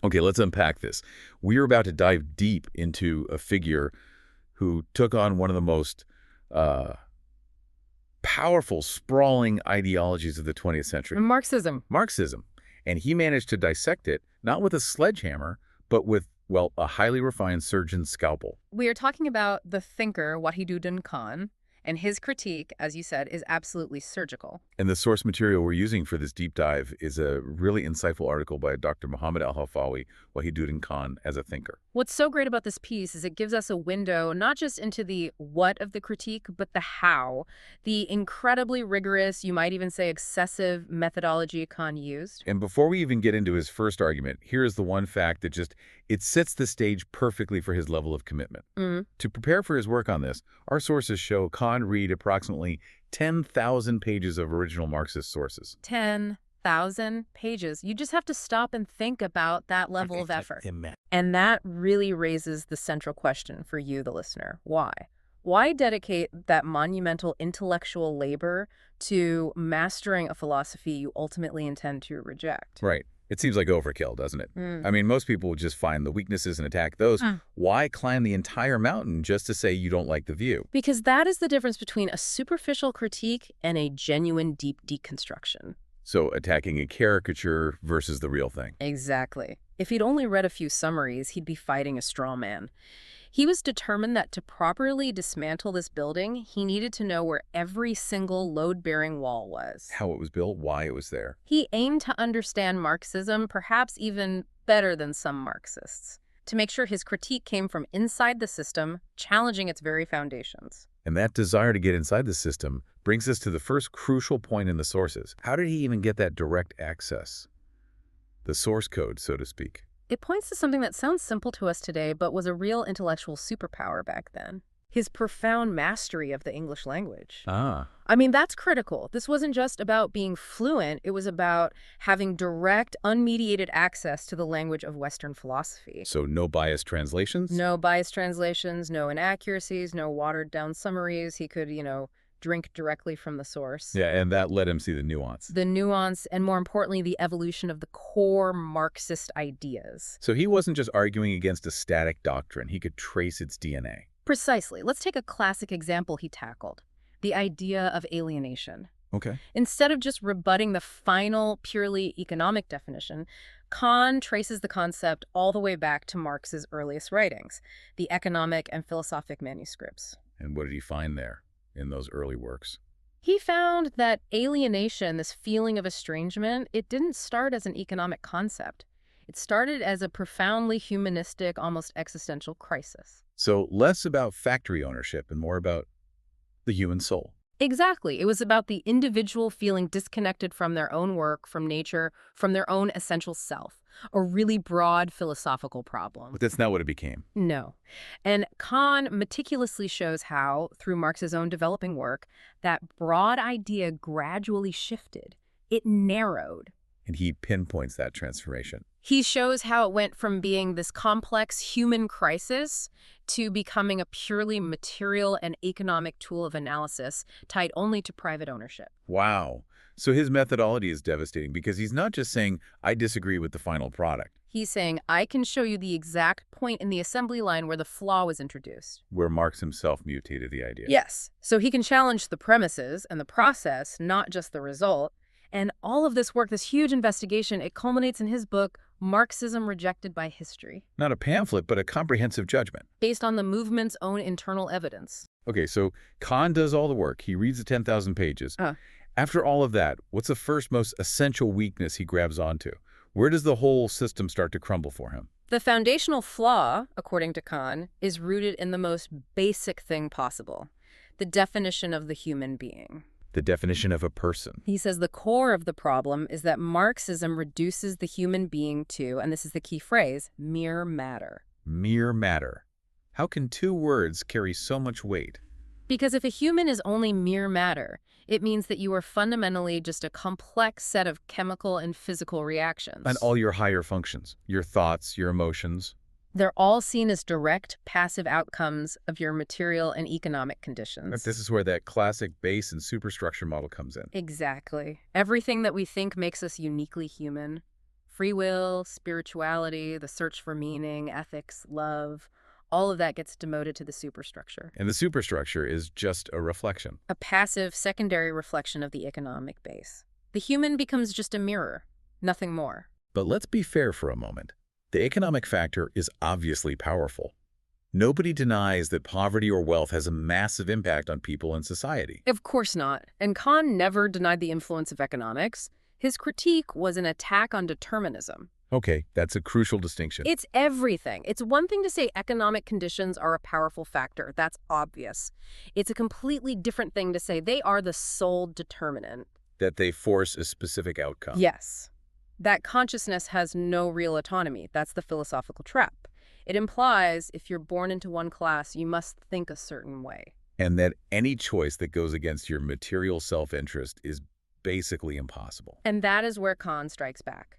Okay, let's unpack this. We're about to dive deep into a figure who took on one of the most uh, powerful, sprawling ideologies of the 20th century, Marxism. Marxism. And he managed to dissect it, not with a sledgehammer, but with, well, a highly refined surgeon's scalpel. We are talking about the thinker Wahiduddin Khan, and his critique, as you said, is absolutely surgical. And the source material we're using for this deep dive is a really insightful article by Dr. Muhammad al-Hafawi, Wahiduddin Khan as a thinker. What's so great about this piece is it gives us a window not just into the what of the critique, but the how, the incredibly rigorous, you might even say excessive methodology Khan used. And before we even get into his first argument, here is the one fact that it sets the stage perfectly for his level of commitment. To prepare for his work on this, our sources show Khan read approximately 10,000 pages of original Marxist sources. 10,000 pages. You just have to stop and think about that level of effort. And that really raises the central question for you, the listener. Why? Why dedicate that monumental intellectual labor to mastering a philosophy you ultimately intend to reject? Right. It seems like overkill, doesn't it? I mean, most people would just find the weaknesses and attack those. Why climb the entire mountain just to say you don't like the view? Because that is the difference between a superficial critique and a genuine deep deconstruction. So attacking a caricature versus the real thing. Exactly. If he'd only read a few summaries, he'd be fighting a straw man. He was determined that to properly dismantle this building, he needed to know where every single load-bearing wall was. How it was built, why it was there. He aimed to understand Marxism perhaps even better than some Marxists, to make sure his critique came from inside the system, challenging its very foundations. And that desire to get inside the system brings us to the first crucial point in the sources. How did he even get that direct access? The source code, so to speak. It points to something that sounds simple to us today, but was a real intellectual superpower back then. His profound mastery of the English language. I mean, that's critical. This wasn't just about being fluent. It was about having direct, unmediated access to the language of Western philosophy. So no biased translations? No biased translations, no inaccuracies, no watered-down summaries. He could, drink directly from the source. Yeah, and that let him see the nuance. The nuance, and more importantly, the evolution of the core Marxist ideas. So he wasn't just arguing against a static doctrine. He could trace its DNA. Precisely. Let's take a classic example he tackled, the idea of alienation. Okay. Instead of just rebutting the final, purely economic definition, Khan traces the concept all the way back to Marx's earliest writings, the economic and philosophic manuscripts. And what did he find there in those early works? He found that alienation, this feeling of estrangement, it didn't start as an economic concept. It started as a profoundly humanistic, almost existential crisis. So less about factory ownership and more about the human soul. Exactly. It was about the individual feeling disconnected from their own work, from nature, from their own essential self. A really broad philosophical problem. But that's not what it became. No. And Khan meticulously shows how, through Marx's own developing work, that broad idea gradually shifted. It narrowed. And he pinpoints that transformation. He shows how it went from being this complex human crisis to becoming a purely material and economic tool of analysis tied only to private ownership. Wow. So his methodology is devastating because he's not just saying, I disagree with the final product. He's saying, I can show you the exact point in the assembly line where the flaw was introduced. Where Marx himself mutated the idea. Yes. So he can challenge the premises and the process, not just the result. And all of this work, this huge investigation, it culminates in his book, Marxism Rejected by History. Not a pamphlet, but a comprehensive judgment. Based on the movement's own internal evidence. Okay, so Khan does all the work. He reads the 10,000 pages. After all of that, what's the first most essential weakness he grabs onto? Where does the whole system start to crumble for him? The foundational flaw, according to Khan, is rooted in the most basic thing possible, the definition of the human being. The definition of a person. He says the core of the problem is that Marxism reduces the human being to, and this is the key phrase, mere matter. Mere matter. How can two words carry so much weight? Because if a human is only mere matter, it means that you are fundamentally just a complex set of chemical and physical reactions. And all your higher functions, your thoughts, your emotions. They're all seen as direct, passive outcomes of your material and economic conditions. But this is where that classic base and superstructure model comes in. Exactly. Everything that we think makes us uniquely human Free will, spirituality, the search for meaning, ethics, love, all of that gets demoted to the superstructure. And the superstructure is just a reflection. A passive, secondary reflection of the economic base. The human becomes just a mirror, nothing more. But let's be fair for a moment. The economic factor is obviously powerful. Nobody denies that poverty or wealth has a massive impact on people and society. Of course not. And Kant never denied the influence of economics. His critique was an attack on determinism. Okay, that's a crucial distinction. It's everything. It's one thing to say economic conditions are a powerful factor. That's obvious. It's a completely different thing to say they are the sole determinant. That they force a specific outcome. Yes. That consciousness has no real autonomy. That's the philosophical trap. It implies if you're born into one class, you must think a certain way. And that any choice that goes against your material self-interest is basically impossible. And that is where Kant strikes back.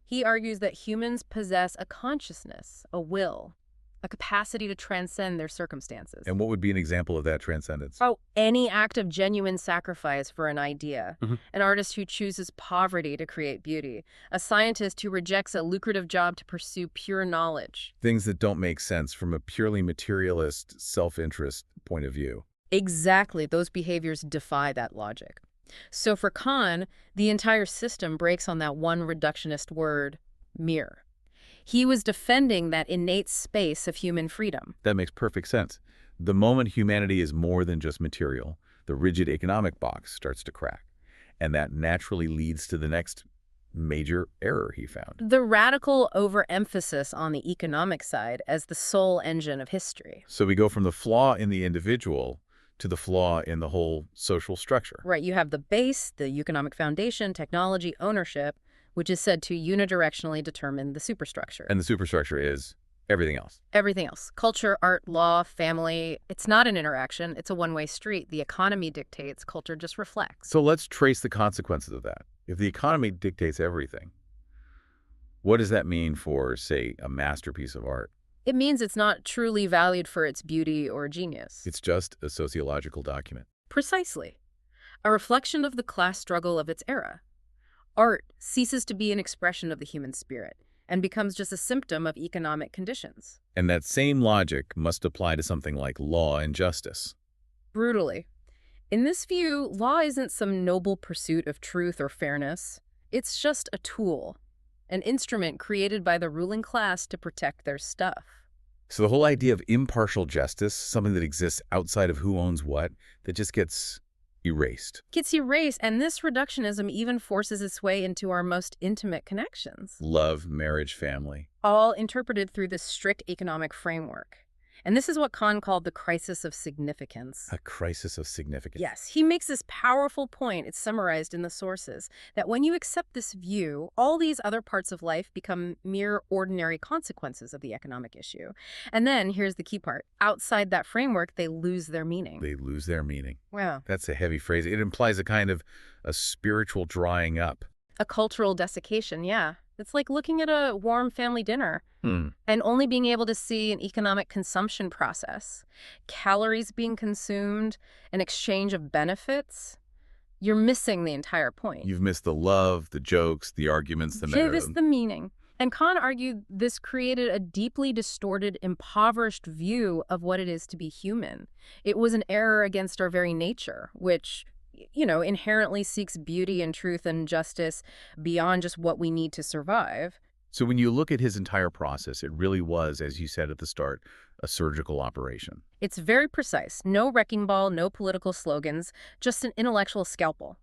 He argues that humans possess a consciousness, a will, a capacity to transcend their circumstances. And what would be an example of that transcendence? Oh, any act of genuine sacrifice for an idea. Mm-hmm. An artist who chooses poverty to create beauty. A scientist who rejects a lucrative job to pursue pure knowledge. Things that don't make sense from a purely materialist, self-interest point of view. Exactly. Those behaviors defy that logic. So for Kant, the entire system breaks on that one reductionist word, mere. He was defending that innate space of human freedom. That makes perfect sense. The moment humanity is more than just material, the rigid economic box starts to crack. And that naturally leads to the next major error he found. The radical overemphasis on the economic side as the sole engine of history. So we go from the flaw in the individual to the flaw in the whole social structure. Right, you have the base, the economic foundation, technology, ownership, which is said to unidirectionally determine the superstructure. And the superstructure is everything else. Everything else. Culture, art, law, family. It's not an interaction. It's a one-way street. The economy dictates. Culture just reflects. So let's trace the consequences of that. If the economy dictates everything, what does that mean for, say, a masterpiece of art? It means it's not truly valued for its beauty or genius. It's just a sociological document. Precisely. A reflection of the class struggle of its era. Art ceases to be an expression of the human spirit and becomes just a symptom of economic conditions. And that same logic must apply to something like law and justice. Brutally. In this view, law isn't some noble pursuit of truth or fairness. It's just a tool, an instrument created by the ruling class to protect their stuff. So the whole idea of impartial justice, something that exists outside of who owns what, that just gets erased. Gets erased, and this reductionism even forces its way into our most intimate connections. Love, marriage, family. All interpreted through this strict economic framework. And this is what Kant called the crisis of significance. A crisis of significance. Yes, he makes this powerful point, it's summarized in the sources, that when you accept this view, all these other parts of life become mere ordinary consequences of the economic issue. And then, here's the key part, outside that framework, they lose their meaning. They lose their meaning. Wow. That's a heavy phrase. It implies a kind of a spiritual drying up. A cultural desiccation, yeah. It's like looking at a warm family dinner and only being able to see an economic consumption process, calories being consumed, an exchange of benefits. You're missing the entire point. You've missed the love, the jokes, the arguments, the Give us the meaning. And Kant argued this created a deeply distorted, impoverished view of what it is to be human. It was an error against our very nature, which, you know, inherently seeks beauty and truth and justice beyond just what we need to survive. So when you look at his entire process, it really was, as you said at the start, a surgical operation. It's very precise. No wrecking ball, no political slogans, just an intellectual scalpel.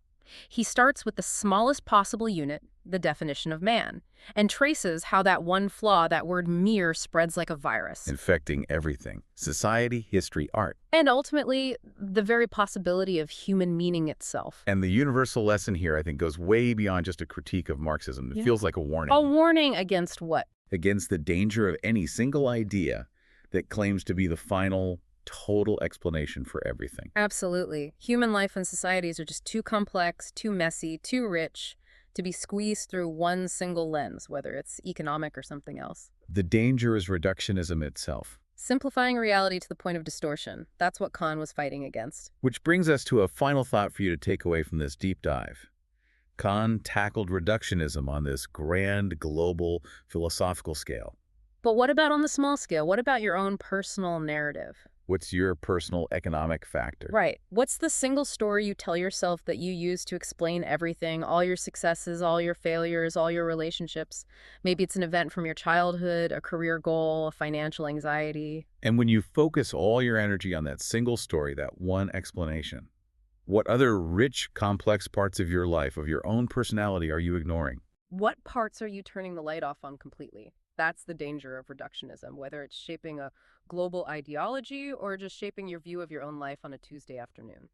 He starts with the smallest possible unit, the definition of man, and traces how that one flaw, that word mere, spreads like a virus. Infecting everything. Society, history, art. And ultimately, the very possibility of human meaning itself. And the universal lesson here, I think, goes way beyond just a critique of Marxism. It feels like a warning. A warning against what? Against the danger of any single idea that claims to be the final, total explanation for everything. Absolutely. Human life and societies are just too complex, too messy, too rich to be squeezed through one single lens, whether it's economic or something else. The danger is reductionism itself. Simplifying reality to the point of distortion. That's what Kant was fighting against. Which brings us to a final thought for you to take away from this deep dive. Khan tackled reductionism on this grand, global, philosophical scale. But what about on the small scale? What about your own personal narrative? What's your personal economic factor? Right. What's the single story you tell yourself that you use to explain everything, all your successes, all your failures, all your relationships? Maybe it's an event from your childhood, a career goal, a financial anxiety. And when you focus all your energy on that single story, that one explanation, what other rich, complex parts of your life, of your own personality, are you ignoring? What parts are you turning the light off on completely? That's the danger of reductionism, whether it's shaping a global ideology or just shaping your view of your own life on a Tuesday afternoon.